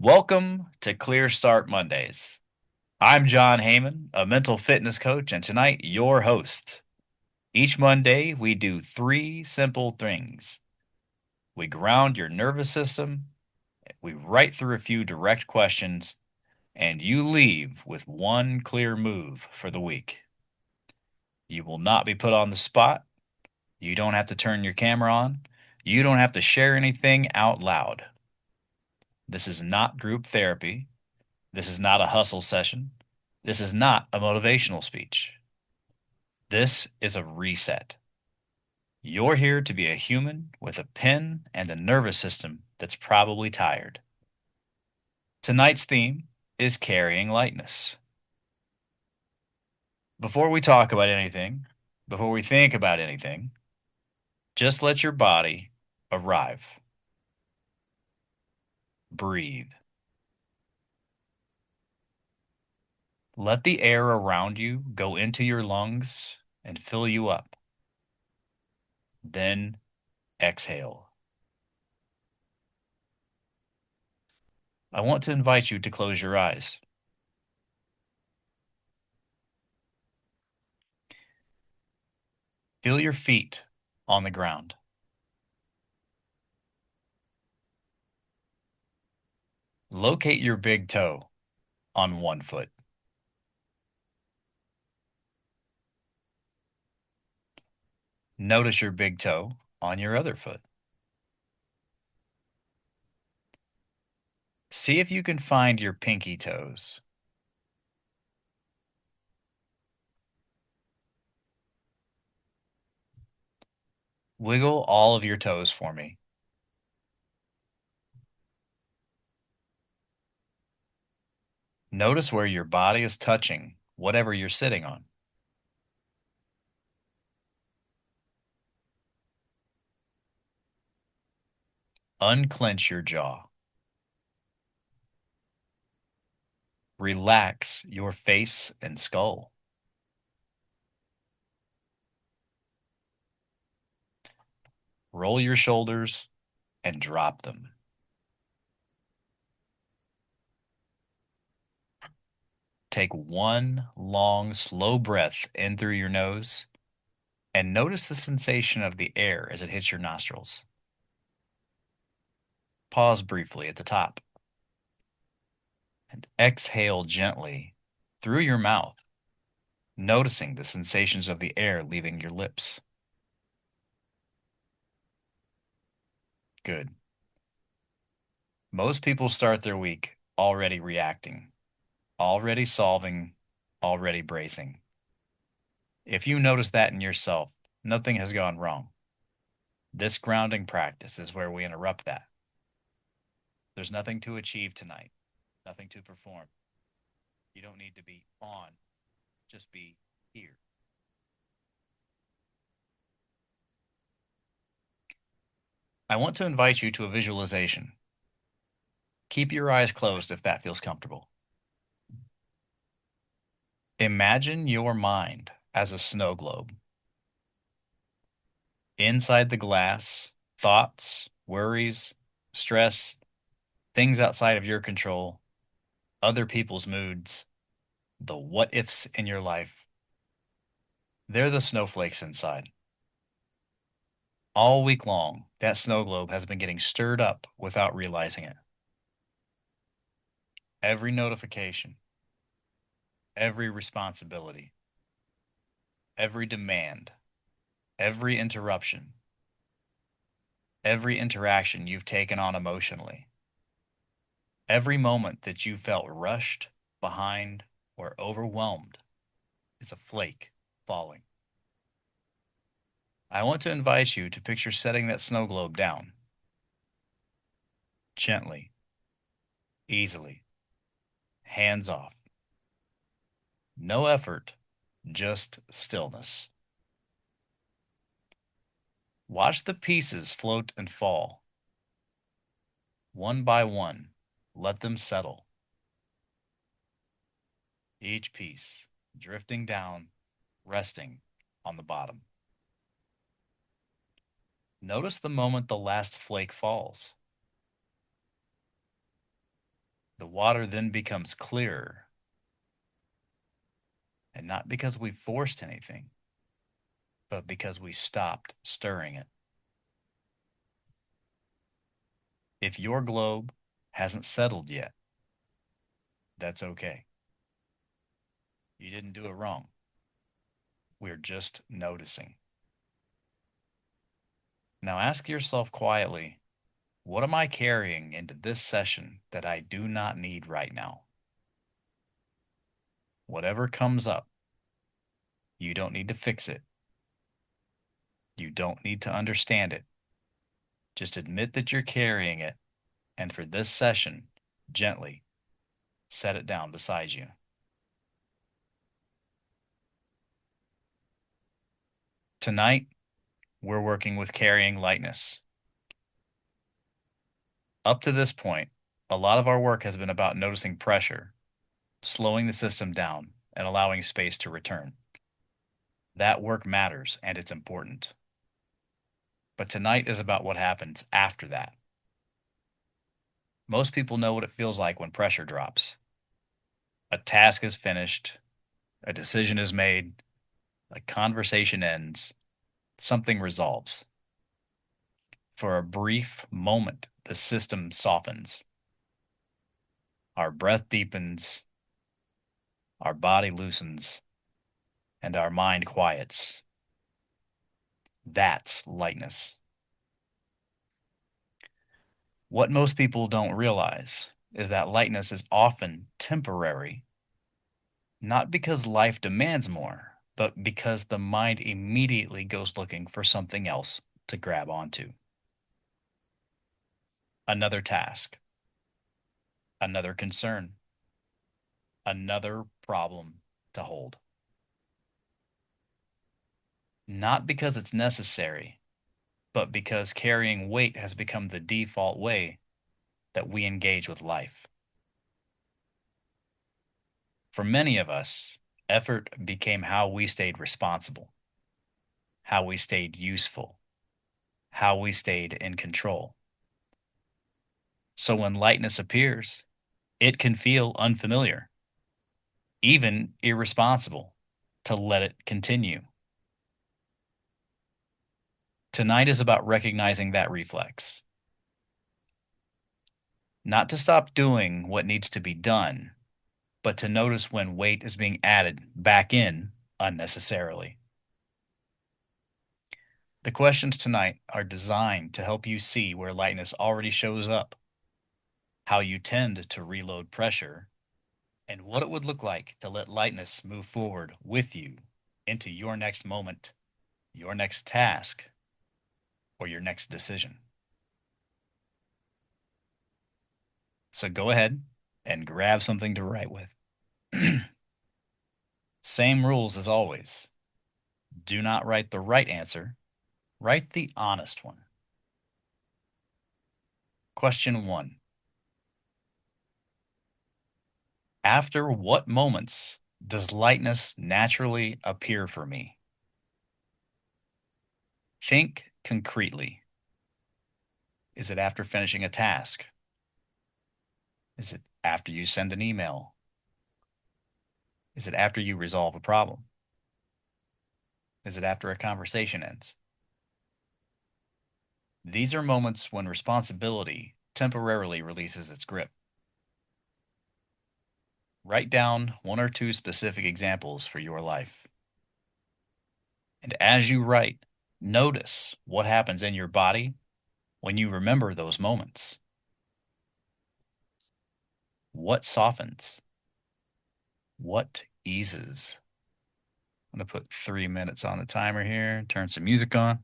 Welcome to Clear Start Mondays. I'm John Heyman, a mental fitness coach, and tonight your host. Each Monday, we do three simple things. We ground your nervous system, we write through a few direct questions, and you leave with one clear move for the week. You will not be put on the spot. You don't have to turn your camera on. You don't have to share anything out loud. This is not group therapy. This is not a hustle session. This is not a motivational speech. This is a reset. You're here to be a human with a pen and a nervous system that's probably tired. Tonight's theme is carrying lightness. Before we talk about anything, before we think about anything, just let your body arrive. Breathe. Let the air around you go into your lungs and fill you up. Then exhale. I want to invite you to close your eyes. Feel your feet on the ground. Locate your big toe on one foot. Notice your big toe on your other foot. See if you can find your pinky toes. Wiggle all of your toes for me. Notice where your body is touching whatever you're sitting on. Unclench your jaw. Relax your face and skull. Roll your shoulders and drop them. Take one long, slow breath in through your nose and notice the sensation of the air as it hits your nostrils. Pause briefly at the top and exhale gently through your mouth, noticing the sensations of the air leaving your lips. Good. Most people start their week already reacting, already solving, already bracing. If you notice that in yourself, nothing has gone wrong. This grounding practice is where we interrupt that. There's nothing to achieve tonight, nothing to perform. You don't need to be on, just be here. I want to invite you to a visualization. Keep your eyes closed if that feels comfortable. Imagine your mind as a snow globe. Inside the glass, thoughts, worries, stress, things outside of your control, other people's moods, the what ifs in your life, they're the snowflakes inside. All week long, that snow globe has been getting stirred up without realizing it. Every notification, every responsibility, every demand, every interruption, every interaction you've taken on emotionally, every moment that you felt rushed, behind, or overwhelmed is a flake falling. I want to invite you to picture setting that snow globe down. Gently, easily, hands off. No effort, just stillness. Watch the pieces float and fall. One by one, let them settle. Each piece drifting down, resting on the bottom. Notice the moment the last flake falls. The water then becomes clearer, and not because we forced anything, but because we stopped stirring it. If your globe hasn't settled yet, that's okay. You didn't do it wrong. We're just noticing. Now ask yourself quietly, what am I carrying into this session that I do not need right now? Whatever comes up, you don't need to fix it. You don't need to understand it. Just admit that you're carrying it, and for this session, gently set it down beside you. Tonight, we're working with carrying lightness. Up to this point, a lot of our work has been about noticing pressure, slowing the system down, and allowing space to return. That work matters and it's important. But tonight is about what happens after that. Most people know what it feels like when pressure drops. A task is finished, a decision is made, a conversation ends, something resolves. For a brief moment, the system softens. Our breath deepens, our body loosens, and our mind quiets. That's lightness. What most people don't realize is that lightness is often temporary, not because life demands more, but because the mind immediately goes looking for something else to grab onto. Another task, another concern, another problem to hold. Not because it's necessary, but because carrying weight has become the default way that we engage with life. For many of us, effort became how we stayed responsible, how we stayed useful, how we stayed in control. So when lightness appears, it can feel unfamiliar, even irresponsible, to let it continue. Tonight is about recognizing that reflex. Not to stop doing what needs to be done, but to notice when weight is being added back in unnecessarily. The questions tonight are designed to help you see where lightness already shows up, how you tend to reload pressure, and what it would look like to let lightness move forward with you into your next moment, your next task, or your next decision. So go ahead and grab something to write with. Same rules as always. Do not write the right answer, write the honest one. Question 1. After what moments does lightness naturally appear for me? Think concretely. Is it after finishing a task? Is it after you send an email? Is it after you resolve a problem? Is it after a conversation ends? These are moments when responsibility temporarily releases its grip. Write down 1 or 2 specific examples for your life. And as you write, notice what happens in your body when you remember those moments. What softens? What eases? I'm going to put 3 minutes on the timer here, turn some music on.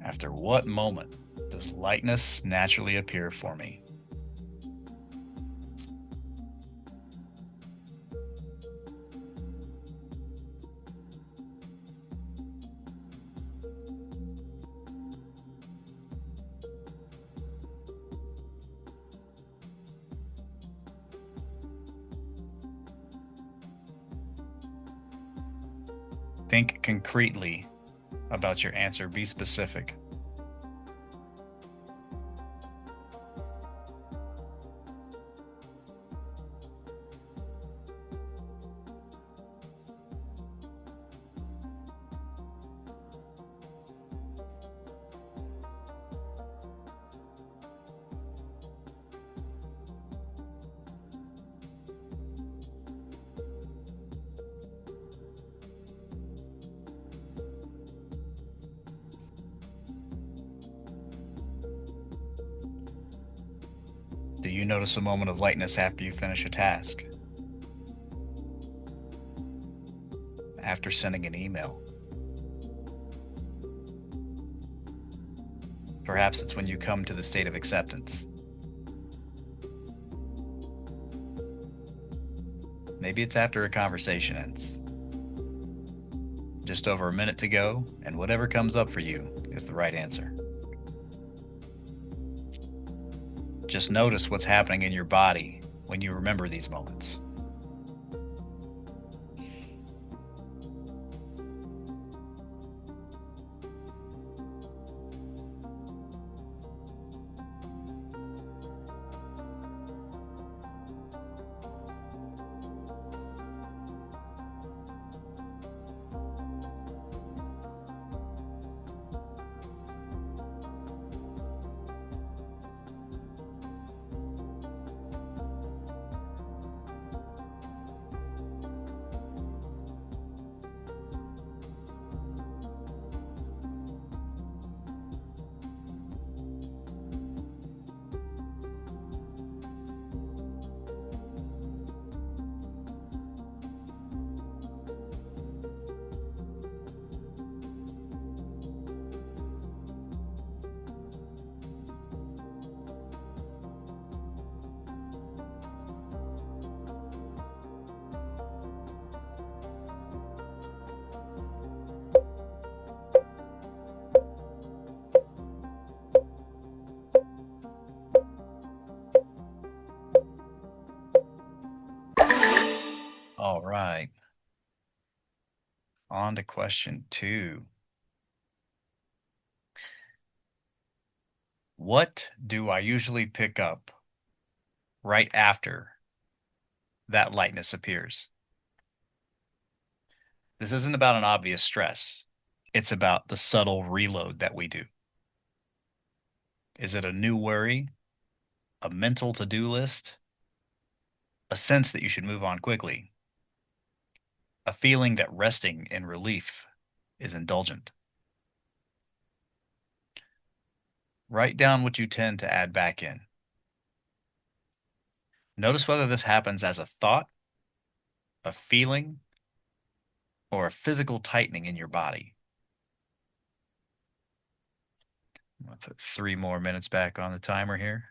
After what moment does lightness naturally appear for me? Think concretely about your answer. Be specific. Do you notice a moment of lightness after you finish a task? After sending an email? Perhaps it's when you come to the state of acceptance. Maybe it's after a conversation ends. Just over a minute to go, and whatever comes up for you is the right answer. Just notice what's happening in your body when you remember these moments. All right. On to question 2. What do I usually pick up right after that lightness appears? This isn't about an obvious stress. It's about the subtle reload that we do. Is it a new worry, a mental to-do list, a sense that you should move on quickly, a feeling that resting in relief is indulgent? Write down what you tend to add back in. Notice whether this happens as a thought, a feeling, or a physical tightening in your body. I'm going to put 3 more minutes back on the timer here.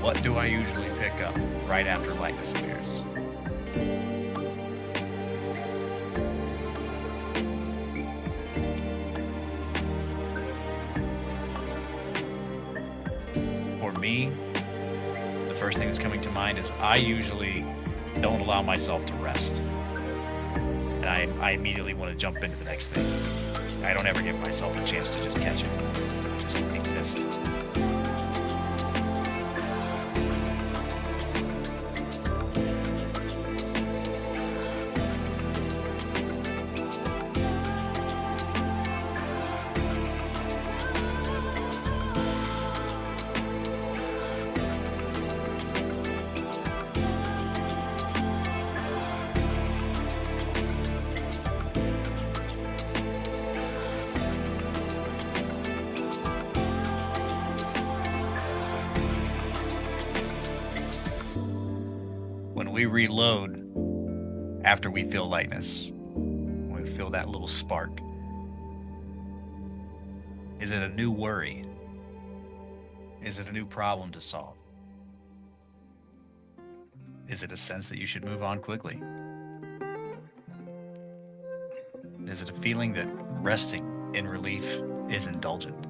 What do I usually pick up right after lightness appears? For me, the first thing that's coming to mind is I usually don't allow myself to rest. And I immediately want to jump into the next thing. I don't ever give myself a chance to just catch it, just exist. When we reload after we feel lightness, when we feel that little spark, is it a new worry? Is it a new problem to solve? Is it a sense that you should move on quickly? Is it a feeling that resting in relief is indulgent?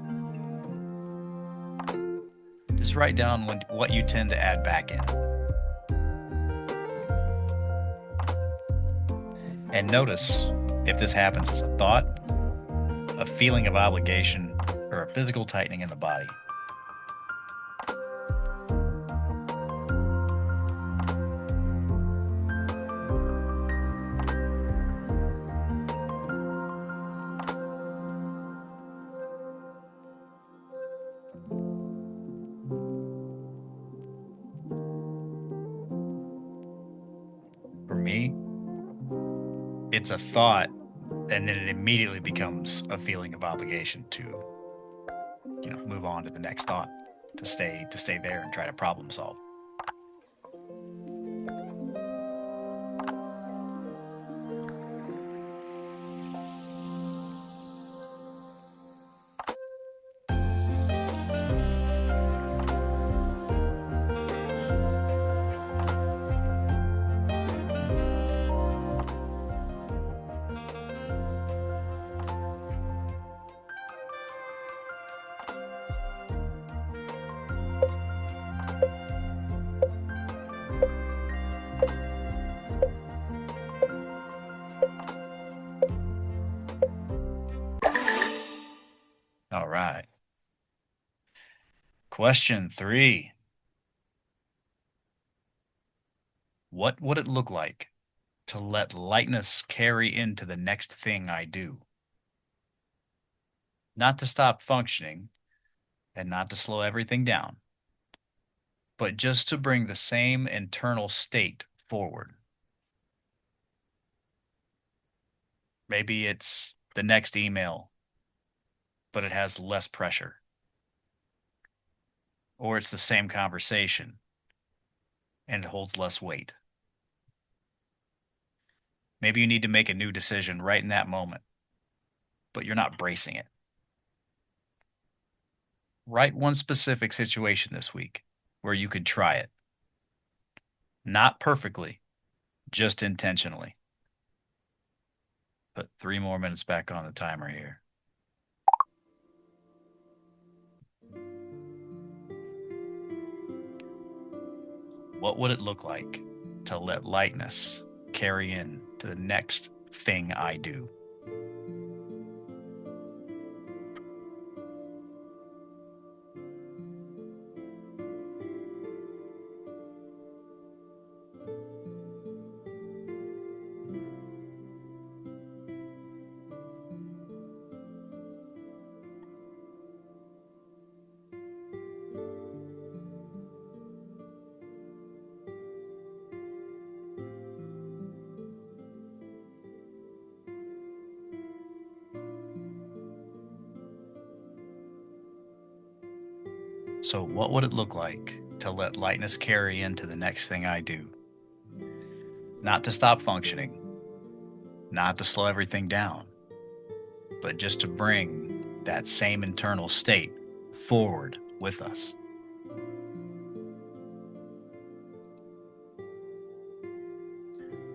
Just write down what you tend to add back in. And notice if this happens as a thought, a feeling of obligation, or a physical tightening in the body. For me, it's a thought, and then it immediately becomes a feeling of obligation to, move on to the next thought, to stay there and try to problem solve. All right. Question 3. What would it look like to let lightness carry into the next thing I do? Not to stop functioning and not to slow everything down, but just to bring the same internal state forward. Maybe it's the next email, but it has less pressure. Or it's the same conversation and it holds less weight. Maybe you need to make a new decision right in that moment, but you're not bracing it. Write one specific situation this week where you could try it. Not perfectly, just intentionally. Put 3 more minutes back on the timer here. What would it look like to let lightness carry in to the next thing I do? So, what would it look like to let lightness carry into the next thing I do? Not to stop functioning, not to slow everything down, but just to bring that same internal state forward with us.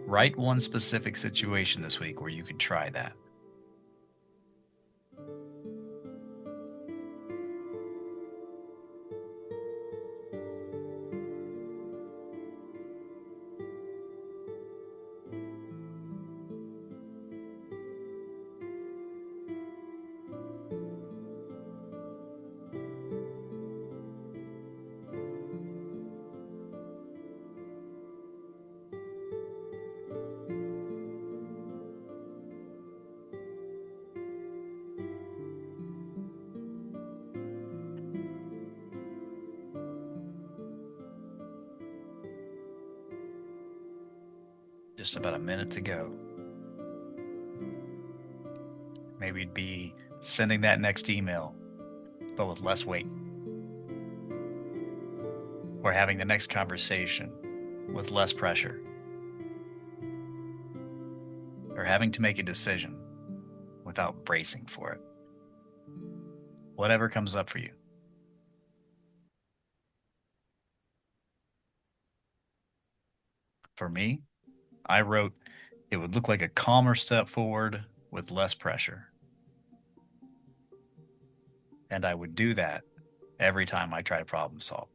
Write one specific situation this week where you could try that. Just about a minute to go. Maybe it'd be sending that next email, but with less weight. Or having the next conversation with less pressure. Or having to make a decision without bracing for it. Whatever comes up for you. For me, I wrote, it would look like a calmer step forward with less pressure. And I would do that every time I try to problem solve,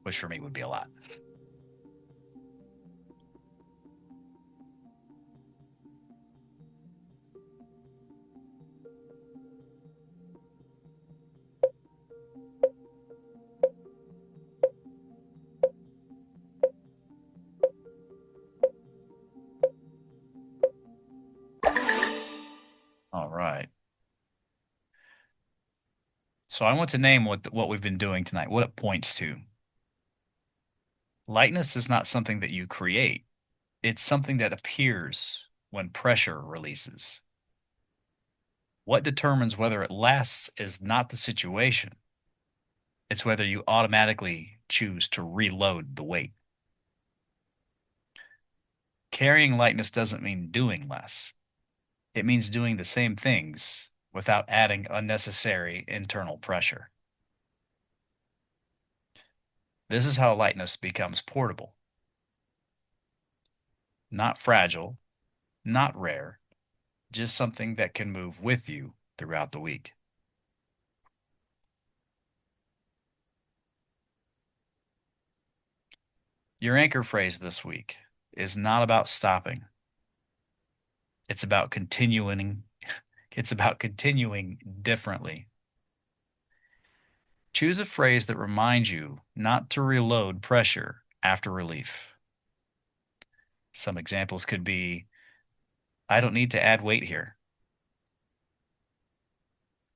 which for me would be a lot. All right. So I want to name what we've been doing tonight, what it points to. Lightness is not something that you create. It's something that appears when pressure releases. What determines whether it lasts is not the situation. It's whether you automatically choose to reload the weight. Carrying lightness doesn't mean doing less. It means doing the same things without adding unnecessary internal pressure. This is how lightness becomes portable. Not fragile, not rare, just something that can move with you throughout the week. Your anchor phrase this week is not about stopping. It's about continuing. It's about continuing differently. Choose a phrase that reminds you not to reload pressure after relief. Some examples could be, I don't need to add weight here,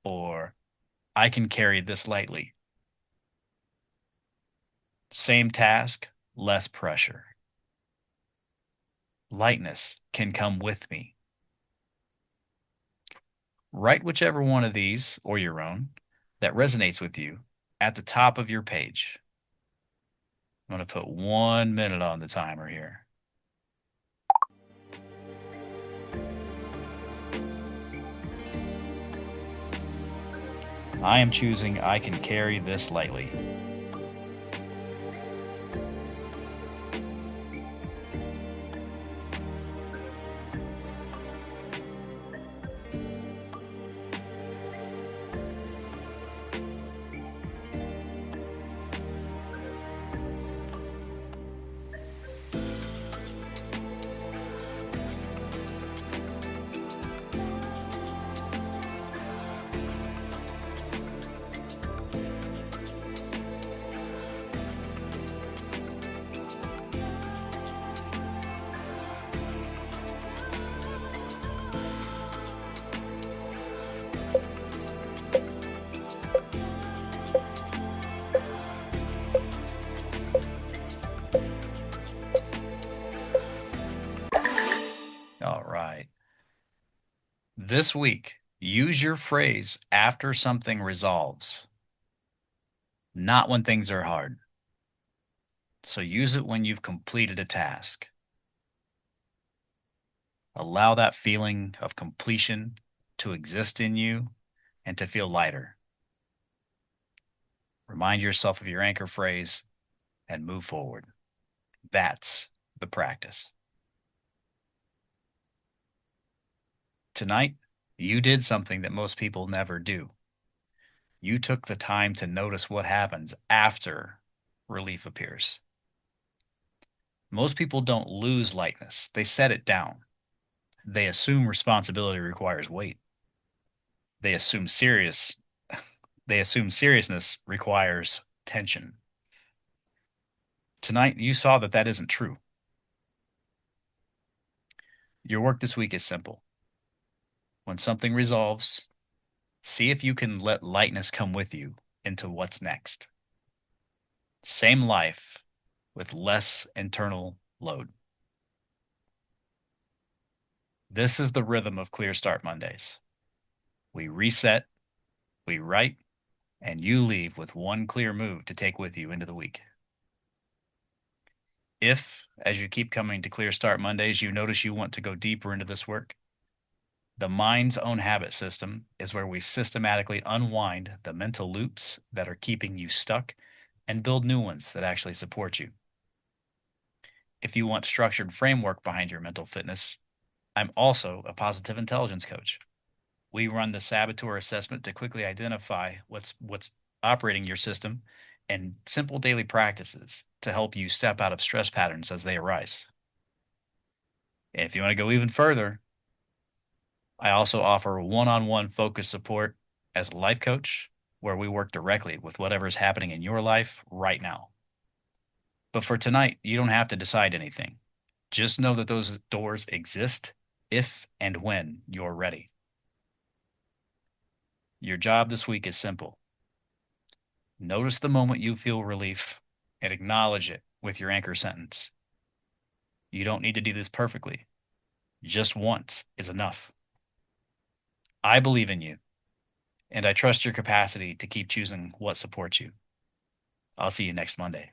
or I can carry this lightly. Same task, less pressure. Lightness can come with me. Write whichever one of these, or your own, that resonates with you at the top of your page. I'm going to put 1 minute on the timer here. I am choosing I can carry this lightly. All right. This week, use your phrase after something resolves, not when things are hard. So use it when you've completed a task. Allow that feeling of completion to exist in you and to feel lighter. Remind yourself of your anchor phrase and move forward. That's the practice. Tonight, you did something that most people never do. You took the time to notice what happens after relief appears. Most people don't lose lightness, they set it down. They assume responsibility requires weight. They assume serious they assume seriousness requires tension. Tonight, you saw that that isn't true. Your work this week is simple. When something resolves, see if you can let lightness come with you into what's next. Same life with less internal load. This is the rhythm of Clear Start Mondays. We reset, we write, and you leave with one clear move to take with you into the week. If, as you keep coming to Clear Start Mondays, you notice you want to go deeper into this work, the mind's own habit system is where we systematically unwind the mental loops that are keeping you stuck and build new ones that actually support you. If you want structured framework behind your mental fitness, I'm also a positive intelligence coach. We run the saboteur assessment to quickly identify what's operating your system and simple daily practices to help you step out of stress patterns as they arise. And if you want to go even further, I also offer one-on-one focus support as a life coach where we work directly with whatever's happening in your life right now. But for tonight, you don't have to decide anything. Just know that those doors exist if and when you're ready. Your job this week is simple. Notice the moment you feel relief and acknowledge it with your anchor sentence. You don't need to do this perfectly. Just once is enough. I believe in you, and I trust your capacity to keep choosing what supports you. I'll see you next Monday.